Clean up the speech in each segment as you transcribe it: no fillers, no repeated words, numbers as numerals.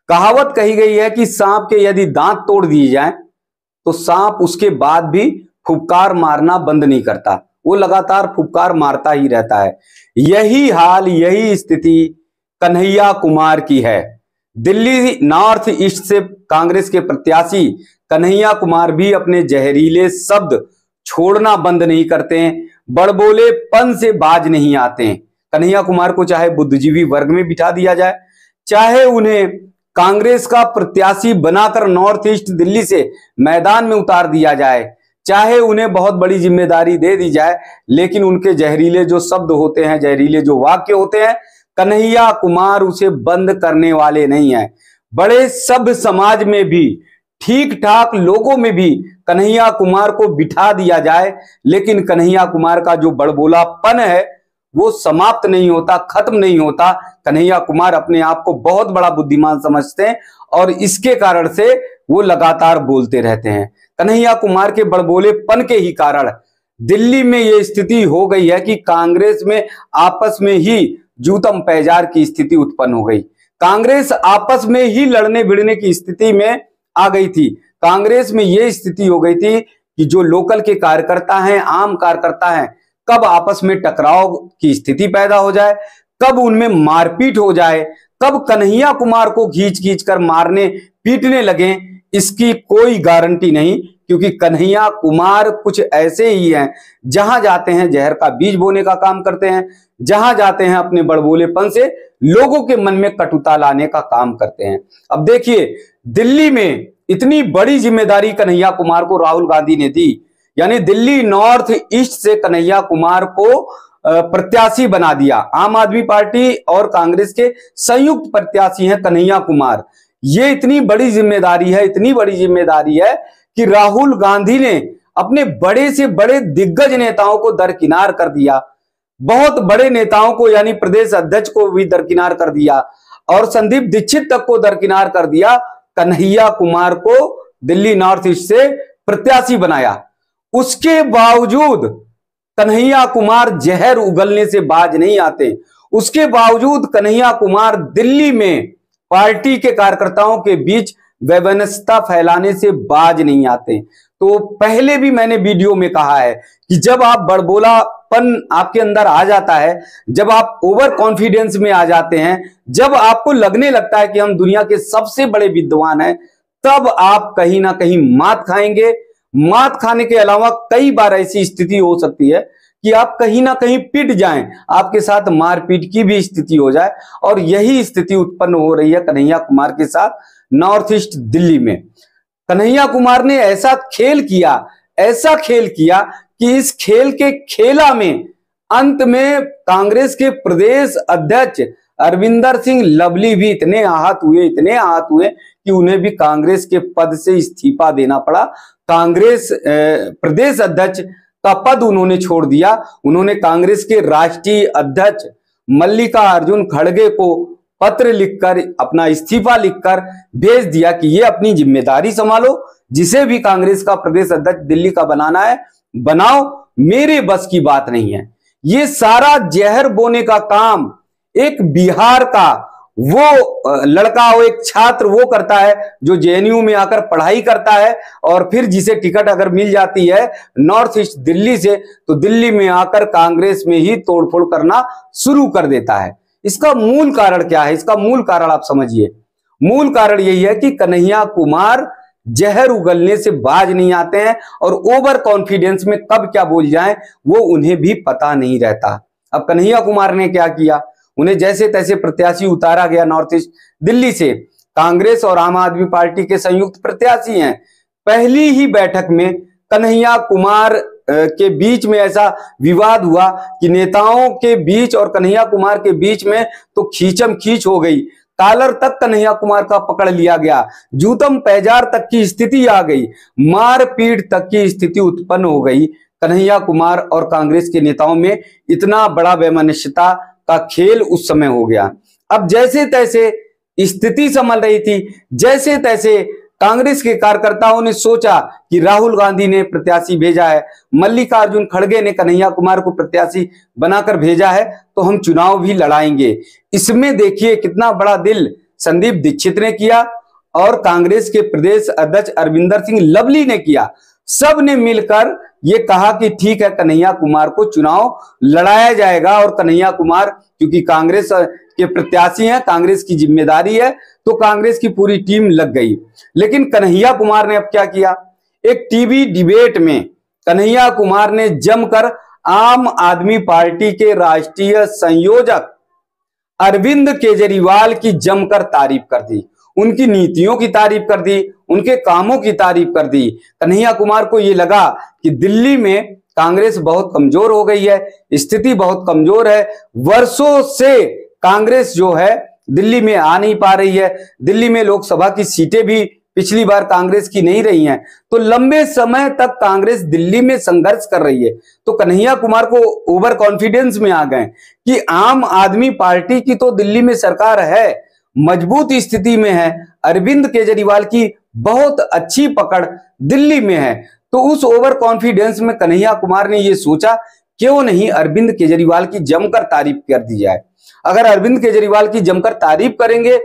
कहावत कही गई है कि सांप के यदि दांत तोड़ दिए जाएं तो सांप उसके बाद भी फुफकार मारना बंद नहीं करता, वो लगातार फुफकार मारता ही रहता है। यही हाल, यही स्थिति कन्हैया कुमार की है। दिल्ली नॉर्थ ईस्ट से कांग्रेस के प्रत्याशी कन्हैया कुमार भी अपने जहरीले शब्द छोड़ना बंद नहीं करते हैं, बड़बोलेपन से बाज नहीं आते हैं। कन्हैया कुमार को चाहे बुद्धिजीवी वर्ग में बिठा दिया जाए, चाहे उन्हें कांग्रेस का प्रत्याशी बनाकर नॉर्थ ईस्ट दिल्ली से मैदान में उतार दिया जाए, चाहे उन्हें बहुत बड़ी जिम्मेदारी दे दी जाए, लेकिन उनके जहरीले जो शब्द होते हैं, जहरीले जो वाक्य होते हैं, कन्हैया कुमार उसे बंद करने वाले नहीं है। बड़े सभ्य समाज में भी, ठीक ठाक लोगों में भी कन्हैया कुमार को बिठा दिया जाए, लेकिन कन्हैया कुमार का जो बड़बोलापन है वो समाप्त नहीं होता, खत्म नहीं होता। कन्हैया कुमार अपने आप को बहुत बड़ा बुद्धिमान समझते हैं और इसके कारण से वो लगातार बोलते रहते हैं। कन्हैया कुमार के बड़बोलेपन के ही कारण दिल्ली में ये स्थिति हो गई है कि कांग्रेस में आपस में ही जूतम पैजार की स्थिति उत्पन्न हो गई। कांग्रेस आपस में ही लड़ने भिड़ने की स्थिति में आ गई थी। कांग्रेस में ये स्थिति हो गई थी कि जो लोकल के कार्यकर्ता हैं, आम कार्यकर्ता हैं, कब आपस में टकराव की स्थिति पैदा हो जाए, कब उनमें मारपीट हो जाए, कब कन्हैया कुमार को खींच खींच कर मारने पीटने लगे, इसकी कोई गारंटी नहीं। क्योंकि कन्हैया कुमार कुछ ऐसे ही हैं, जहां जाते हैं जहर का बीज बोने का काम करते हैं, जहां जाते हैं अपने बड़बोलेपन से लोगों के मन में कटुता लाने का काम करते हैं। अब देखिए, दिल्ली में इतनी बड़ी जिम्मेदारी कन्हैया कुमार को राहुल गांधी ने दी, यानी दिल्ली नॉर्थ ईस्ट से कन्हैया कुमार को प्रत्याशी बना दिया। आम आदमी पार्टी और कांग्रेस के संयुक्त प्रत्याशी हैं कन्हैया कुमार। ये इतनी बड़ी जिम्मेदारी है, इतनी बड़ी जिम्मेदारी है कि राहुल गांधी ने अपने बड़े से बड़े दिग्गज नेताओं को दरकिनार कर दिया, बहुत बड़े नेताओं को यानी प्रदेश अध्यक्ष को भी दरकिनार कर दिया और संदीप दीक्षित तक को दरकिनार कर दिया। कन्हैया कुमार को दिल्ली नॉर्थ ईस्ट से प्रत्याशी बनाया। उसके बावजूद कन्हैया कुमार जहर उगलने से बाज नहीं आते। उसके बावजूद कन्हैया कुमार दिल्ली में पार्टी के कार्यकर्ताओं के बीच वैमनस्यता फैलाने से बाज नहीं आते। तो पहले भी मैंने वीडियो में कहा है कि जब आप बड़बोलापन आपके अंदर आ जाता है, जब आप ओवर कॉन्फिडेंस में आ जाते हैं, जब आपको लगने लगता है कि हम दुनिया के सबसे बड़े विद्वान हैं, तब आप कहीं ना कहीं मात खाएंगे। मात खाने के अलावा कई बार ऐसी स्थिति हो सकती है कि आप कहीं ना कहीं पिट जाएं, आपके साथ मारपीट की भी स्थिति हो जाए। और यही स्थिति उत्पन्न हो रही है कन्हैया कुमार के साथ नॉर्थ ईस्ट दिल्ली में। कन्हैया कुमार ने ऐसा खेल किया कि इस खेल के खेला में अंत में कांग्रेस के प्रदेश अध्यक्ष अरविंदर सिंह लवली भी इतने आहत हुए कि उन्हें भी कांग्रेस के पद से इस्तीफा देना पड़ा। कांग्रेस प्रदेश अध्यक्ष का पद उन्होंने छोड़ दिया। उन्होंने कांग्रेस के राष्ट्रीय अध्यक्ष मल्लिकार्जुन खड़गे को पत्र लिखकर, अपना इस्तीफा लिखकर भेज दिया कि ये अपनी जिम्मेदारी संभालो, जिसे भी कांग्रेस का प्रदेश अध्यक्ष दिल्ली का बनाना है बनाओ, मेरे बस की बात नहीं है। ये सारा जहर बोने का काम एक बिहार का वो लड़का, वो एक छात्र वो करता है जो जेएनयू में आकर पढ़ाई करता है और फिर जिसे टिकट अगर मिल जाती है नॉर्थ ईस्ट दिल्ली से, तो दिल्ली में आकर कांग्रेस में ही तोड़फोड़ करना शुरू कर देता है। इसका मूल कारण क्या है? इसका मूल कारण आप समझिए। मूल कारण यही है कि कन्हैया कुमार जहर उगलने से बाज नहीं आते हैं और ओवर कॉन्फिडेंस में कब क्या बोल जाएं वो उन्हें भी पता नहीं रहता। अब कन्हैया कुमार ने क्या किया, उन्हें जैसे तैसे प्रत्याशी उतारा गया नॉर्थ ईस्ट दिल्ली से। कांग्रेस और आम आदमी पार्टी के संयुक्त प्रत्याशी हैं। पहली ही बैठक में कन्हैया कुमार के बीच में ऐसा विवाद हुआ कि नेताओं के बीच और कन्हैया कुमार के बीच में तो खींचम खींच हो गई। कॉलर तक कन्हैया कुमार का पकड़ लिया गया, जूतम पैजार तक की स्थिति आ गई, मारपीट तक की स्थिति उत्पन्न हो गई। कन्हैया कुमार और कांग्रेस के नेताओं में इतना बड़ा वैमनस्यता का खेल उस समय हो गया। अब जैसे तैसे स्थिति संभल रही थी, जैसे तैसे कांग्रेस के कार्यकर्ताओं ने सोचा कि राहुल गांधी ने प्रत्याशी भेजा है, मल्लिकार्जुन खड़गे ने कन्हैया कुमार को प्रत्याशी बनाकर भेजा है, तो हम चुनाव भी लड़ाएंगे। इसमें देखिए कितना बड़ा दिल संदीप दीक्षित ने किया और कांग्रेस के प्रदेश अध्यक्ष अरविंदर सिंह लवली ने किया। सब ने मिलकर ये कहा कि ठीक है, कन्हैया कुमार को चुनाव लड़ाया जाएगा और कन्हैया कुमार क्योंकि कांग्रेस के प्रत्याशी हैं, कांग्रेस की जिम्मेदारी है, तो कांग्रेस की पूरी टीम लग गई। लेकिन कन्हैया कुमार ने अब क्या किया, एक टीवी डिबेट में कन्हैया कुमार ने जमकर आम आदमी पार्टी के राष्ट्रीय संयोजक अरविंद केजरीवाल की जमकर तारीफ कर दी, उनकी नीतियों की तारीफ कर दी, उनके कामों की तारीफ कर दी। कन्हैया कुमार को यह लगा कि दिल्ली में कांग्रेस बहुत कमजोर हो गई है, स्थिति बहुत कमजोर है, वर्षों से कांग्रेस जो है दिल्ली में आ नहीं पा रही है, दिल्ली में लोकसभा की सीटें भी पिछली बार कांग्रेस की नहीं रही हैं, तो लंबे समय तक कांग्रेस दिल्ली में संघर्ष कर रही है। तो कन्हैया कुमार को ओवर कॉन्फिडेंस में आ गए कि आम आदमी पार्टी की तो दिल्ली में सरकार है, मजबूत स्थिति में है, अरविंद केजरीवाल की बहुत अच्छी पकड़ दिल्ली में है। तो उस ओवर कॉन्फिडेंस में कन्हैया कुमार ने यह सोचा क्यों नहीं अरविंद केजरीवाल की जमकर तारीफ कर दी जाए। अगर अरविंद केजरीवाल की जमकर तारीफ करेंगे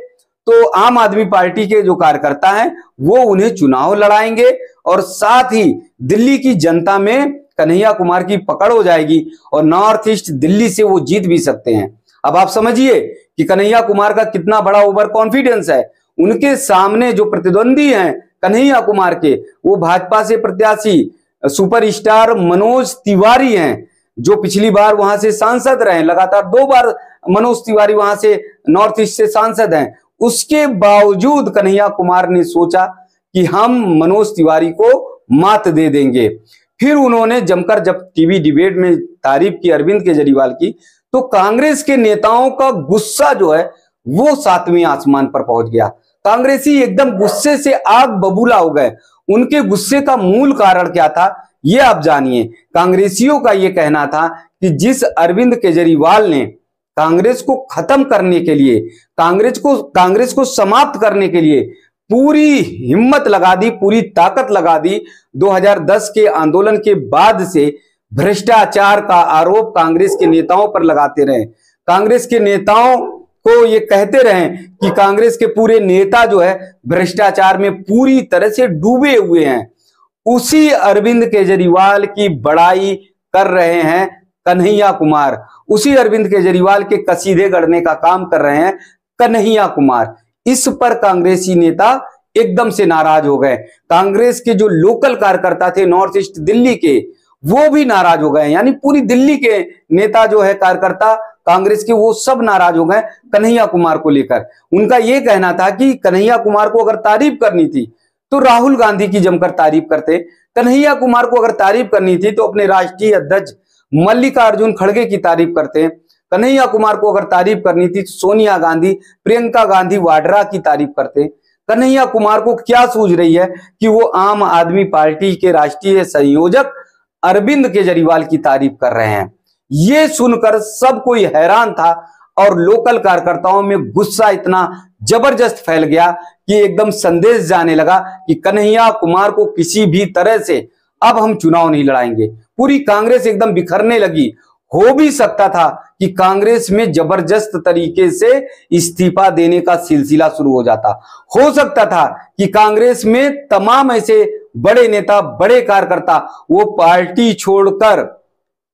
तो आम आदमी पार्टी के जो कार्यकर्ता हैं वो उन्हें चुनाव लड़ाएंगे और साथ ही दिल्ली की जनता में कन्हैया कुमार की पकड़ हो जाएगी और नॉर्थ ईस्ट दिल्ली से वो जीत भी सकते हैं। अब आप समझिए कि कन्हैया कुमार का कितना बड़ा ओवर कॉन्फिडेंस है। उनके सामने जो प्रतिद्वंदी हैं कन्हैया कुमार के, वो भाजपा से प्रत्याशी सुपरस्टार मनोज तिवारी हैं, जो पिछली बार वहां से सांसद रहे, लगातार 2 बार मनोज तिवारी वहां से नॉर्थ ईस्ट से सांसद हैं। उसके बावजूद कन्हैया कुमार ने सोचा कि हम मनोज तिवारी को मात दे देंगे। फिर उन्होंने जमकर जब टीवी डिबेट में तारीफ की अरविंद केजरीवाल की, तो कांग्रेस के नेताओं का गुस्सा जो है वो 7वें आसमान पर पहुंच गया। कांग्रेसी एकदम गुस्से से आग बबूला हो गए। उनके गुस्से का मूल कारण क्या था ये आप जानिए। कांग्रेसियों का ये कहना था कि जिस अरविंद केजरीवाल ने कांग्रेस को खत्म करने के लिए, कांग्रेस को समाप्त करने के लिए पूरी हिम्मत लगा दी, पूरी ताकत लगा दी, 2010 के आंदोलन के बाद से भ्रष्टाचार का आरोप कांग्रेस के नेताओं पर लगाते रहे। कांग्रेस के नेताओं को ये कहते रहे कि कांग्रेस के पूरे नेता जो है भ्रष्टाचार में पूरी तरह से डूबे हुए हैं। उसी अरविंद केजरीवाल की बड़ाई कर रहे हैं कन्हैया कुमार, उसी अरविंद केजरीवाल के कसीदे गढ़ने का काम कर रहे हैं कन्हैया कुमार। इस पर कांग्रेसी नेता एकदम से नाराज हो गए। कांग्रेस के जो लोकल कार्यकर्ता थे नॉर्थ ईस्ट दिल्ली के, वो भी नाराज हो गए। यानी पूरी दिल्ली के नेता जो है कार्यकर्ता कांग्रेस के, वो सब नाराज हो गए कन्हैया कुमार को लेकर। उनका यह कहना था कि कन्हैया कुमार को अगर तारीफ करनी थी तो राहुल गांधी की जमकर तारीफ करते, कन्हैया कुमार को अगर तारीफ करनी थी तो अपने राष्ट्रीय अध्यक्ष मल्लिकार्जुन खड़गे की तारीफ करते, कन्हैया कुमार को अगर तारीफ करनी थी तो सोनिया गांधी, प्रियंका गांधी वाड्रा की तारीफ करते। कन्हैया कुमार को क्या सूझ रही है कि वो आम आदमी पार्टी के राष्ट्रीय संयोजक अरविंद केजरीवाल की तारीफ कर रहे हैं। ये सुनकर सब कोई हैरान था और लोकल कार्यकर्ताओं में गुस्सा इतना जबरदस्त फैल गया कि एकदम संदेश जाने लगा कि कन्हैया कुमार को किसी भी तरह से अब हम चुनाव नहीं लड़ाएंगे। पूरी कांग्रेस एकदम बिखरने लगी। हो भी सकता था कि कांग्रेस में जबरदस्त तरीके से इस्तीफा देने का सिलसिला शुरू हो जाता। हो सकता था कि कांग्रेस में तमाम ऐसे बड़े नेता, बड़े कार्यकर्ता वो पार्टी छोड़कर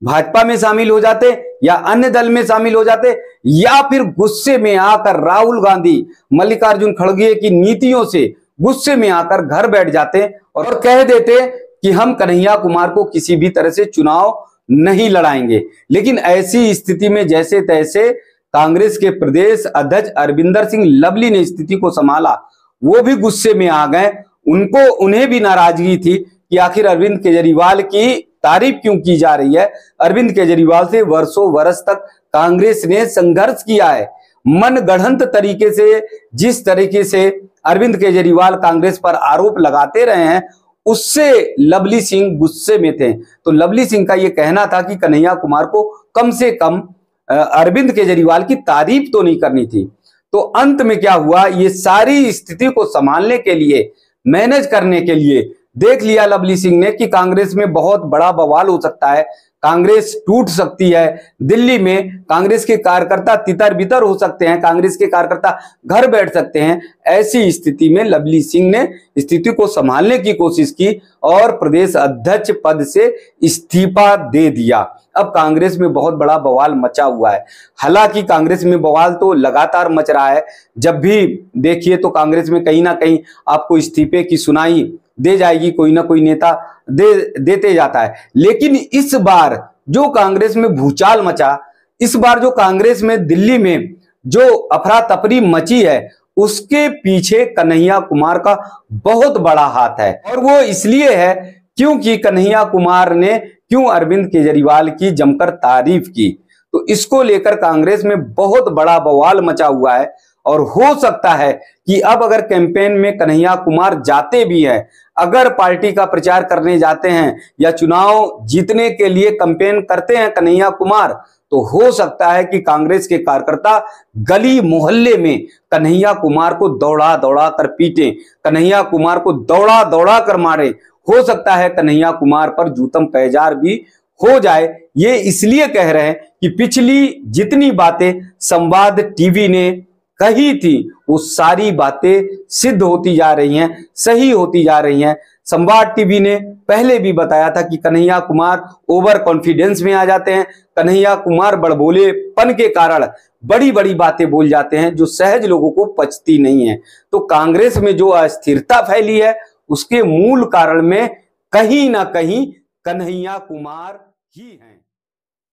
भाजपा में शामिल हो जाते या अन्य दल में शामिल हो जाते, या फिर गुस्से में आकर राहुल गांधी, मल्लिकार्जुन खड़गे की नीतियों से गुस्से में आकर घर बैठ जाते और कह देते कि हम कन्हैया कुमार को किसी भी तरह से चुनाव नहीं लड़ाएंगे। लेकिन ऐसी स्थिति में जैसे तैसे कांग्रेस के प्रदेश अध्यक्ष अरविंदर सिंह लवली ने स्थिति को संभाला। वो भी गुस्से में आ गए। उन्हें भी नाराजगी थी कि आखिर अरविंद केजरीवाल की तारीफ क्यों की जा रही है। अरविंद केजरीवाल से वर्षों वर्ष तक कांग्रेस ने संघर्ष किया है। मनगढ़ंत तरीके से जिस तरीके से अरविंद केजरीवाल कांग्रेस पर आरोप लगाते रहे हैं, उससे लवली सिंह गुस्से में थे। तो लवली सिंह का यह कहना था कि कन्हैया कुमार को कम से कम अरविंद केजरीवाल की तारीफ तो नहीं करनी थी। तो अंत में क्या हुआ, ये सारी स्थिति को संभालने के लिए, मैनेज करने के लिए देख लिया लवली सिंह ने कि कांग्रेस में बहुत बड़ा बवाल हो सकता है, कांग्रेस टूट सकती है, दिल्ली में कांग्रेस के कार्यकर्ता तितर बितर हो सकते हैं, कांग्रेस के कार्यकर्ता घर बैठ सकते हैं। ऐसी स्थिति में लवली सिंह ने स्थिति को संभालने की कोशिश की और प्रदेश अध्यक्ष पद से इस्तीफा दे दिया। अब कांग्रेस में बहुत बड़ा बवाल मचा हुआ है। हालांकि कांग्रेस में बवाल तो लगातार मच रहा है, जब भी देखिए तो कांग्रेस में कहीं ना कहीं आपको इस्तीफे की सुनाई दे जाएगी, कोई ना कोई नेता देते जाता है। लेकिन इस बार जो कांग्रेस में भूचाल मचा, इस बार जो कांग्रेस में दिल्ली में जो अफरा तफरी मची है, उसके पीछे कन्हैया कुमार का बहुत बड़ा हाथ है। और वो इसलिए है क्योंकि कन्हैया कुमार ने क्यों अरविंद केजरीवाल की जमकर तारीफ की। तो इसको लेकर कांग्रेस में बहुत बड़ा बवाल मचा हुआ है। और हो सकता है कि अब अगर कैंपेन में कन्हैया कुमार जाते भी हैं, अगर पार्टी का प्रचार करने जाते हैं या चुनाव जीतने के लिए कैंपेन करते हैं कन्हैया कुमार, तो हो सकता है कि कांग्रेस के कार्यकर्ता गली मोहल्ले में कन्हैया कुमार को दौड़ा दौड़ा कर पीटे, कन्हैया कुमार को दौड़ा दौड़ा कर मारे। हो सकता है कन्हैया कुमार पर जूतम पैजार भी हो जाए। ये इसलिए कह रहे हैं कि पिछली जितनी बातें संवाद टीवी ने कही थी, वो सारी बातें सिद्ध होती जा रही हैं, सही होती जा रही हैं। संवाद टीवी ने पहले भी बताया था कि कन्हैया कुमार ओवर कॉन्फिडेंस में आ जाते हैं, कन्हैया कुमार बड़बोलेपन के कारण बड़ी बड़ी बातें बोल जाते हैं जो सहज लोगों को पचती नहीं है। तो कांग्रेस में जो अस्थिरता फैली है, उसके मूल कारण में कहीं ना कहीं कन्हैया कुमार ही हैं।